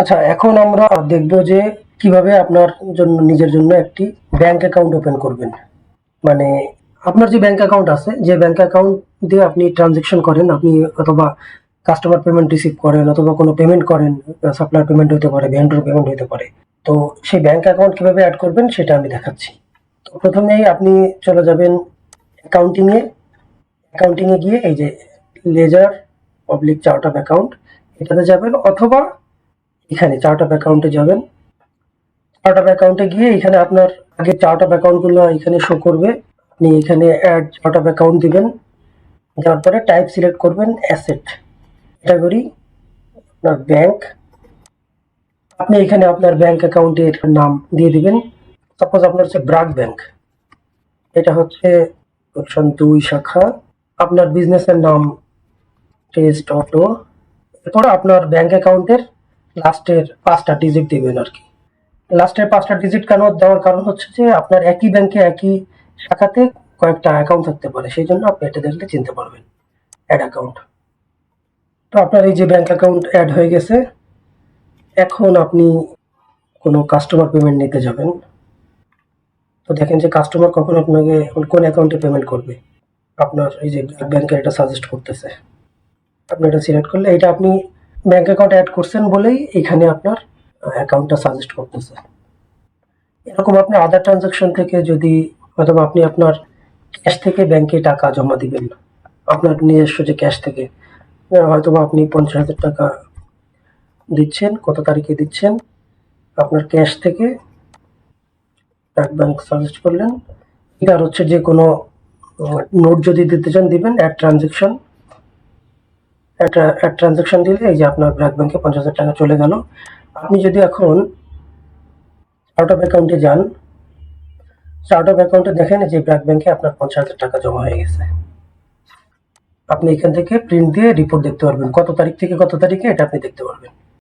আচ্ছা, এখন আমরা দেখব যে কিভাবে আপনার জন্য নিজের জন্য একটি ব্যাংক অ্যাকাউন্ট ওপেন করবেন। মানে আপনার যে ব্যাংক অ্যাকাউন্ট আছে, যে ব্যাংক অ্যাকাউন্ট দিয়ে আপনি ট্রানজেকশন করেন, আপনি অথবা কাস্টমার পেমেন্ট রিসিভ করেন অথবা কোনো পেমেন্ট করেন, সাপ্লায়ার পেমেন্ট হতে পারে, ভেন্ডর পেমেন্ট হতে পারে। তো সেই ব্যাংক অ্যাকাউন্ট কিভাবে অ্যাড করবেন সেটা আমি দেখাচ্ছি। তো প্রথমেই আপনি চলে যাবেন অ্যাকাউন্টিংয়ে। অ্যাকাউন্টিংয়ে গিয়ে এই যে ledger public chart of account, এটাতে যাবেন, অথবা এখানে চার্ট অফ অ্যাকাউন্টে যাবেন। চার্ট অফ অ্যাকাউন্টে গিয়ে এখানে আপনার আগে চার্ট অফ অ্যাকাউন্ট গুলো এখানে শো করবে। আপনি এখানে অ্যাড চার্ট অফ অ্যাকাউন্ট দিবেন, দেওয়ার পরে টাইপ সিলেক্ট করবেন অ্যাসেট, ক্যাটাগরি আপনার ব্যাংক। আপনি এখানে আপনার ব্যাংক অ্যাকাউন্টের নাম দিয়ে দিবেন। সাপোজ আপনার হচ্ছে ব্রাক ব্যাংক, এটা হচ্ছে অপশন 2 শাখা। আপনার বিজনেসের নাম টেস্ট অটো। এরপর আপনার ব্যাংক অ্যাকাউন্টের লাস্টের 5টা ডিজিট দিবেন আর কি। লাস্টের 5টা ডিজিট কেন দেওয়ার কারণ হচ্ছে যে আপনার একই ব্যাংকে একই শাখাতে কয়েকটা অ্যাকাউন্ট থাকতে পারে, সেই জন্য আপনি এটা দেখলে চিনতে পারবেন অ্যাড অ্যাকাউন্ট। তো আপনার এই যে ব্যাংক অ্যাকাউন্ট অ্যাড হয়ে গেছে। এখন আপনি কোনো কাস্টমার পেমেন্ট নিতে যাবেন। তো দেখেন যে কাস্টমার কখন আপনাকে কোন অ্যাকাউন্টে পেমেন্ট করবে। আপনার এই যে ব্যাংকের এটা সাজেস্ট করতেছে, আপনি এটা সিলেক্ট করলে এটা আপনি ব্যাংক অ্যাকাউন্ট অ্যাড করছেন বলেই এখানে আপনার অ্যাকাউন্টটা সাজেস্ট করতেছে। এরকম আপনি আদার ট্রানজাকশন থেকে যদি, অথবা আপনি আপনার ক্যাশ থেকে ব্যাংকে টাকা জমা দিবেন, আপনার নিজস্ব যে ক্যাশ থেকে, হয়তোবা আপনি 50,000 টাকা দিচ্ছেন, কত তারিখে দিচ্ছেন, আপনার ক্যাশ থেকে ব্যাংক সাজেস্ট করলেন। আর হচ্ছে যে কোনো নোট যদি দিতে চান দিবেন, অ্যাড ট্রানজাকশন। অ্যাড ট্রানজাকশন দিলে এই যে আপনার ব্র্যাক ব্যাংকে 50,000 টাকা চলে গেল। আপনি যদি এখন চার্ট অফ অ্যাকাউন্টে যান, চার্ট অফ অ্যাকাউন্টে দেখেন যে ব্র্যাক ব্যাংকে আপনার 50,000 টাকা জমা হয়ে গেছে। আপনি এখান থেকে প্রিন্ট দিয়ে রিপোর্ট দেখতে পারবেন, কত তারিখ থেকে কত তারিখে, এটা আপনি দেখতে পারবেন।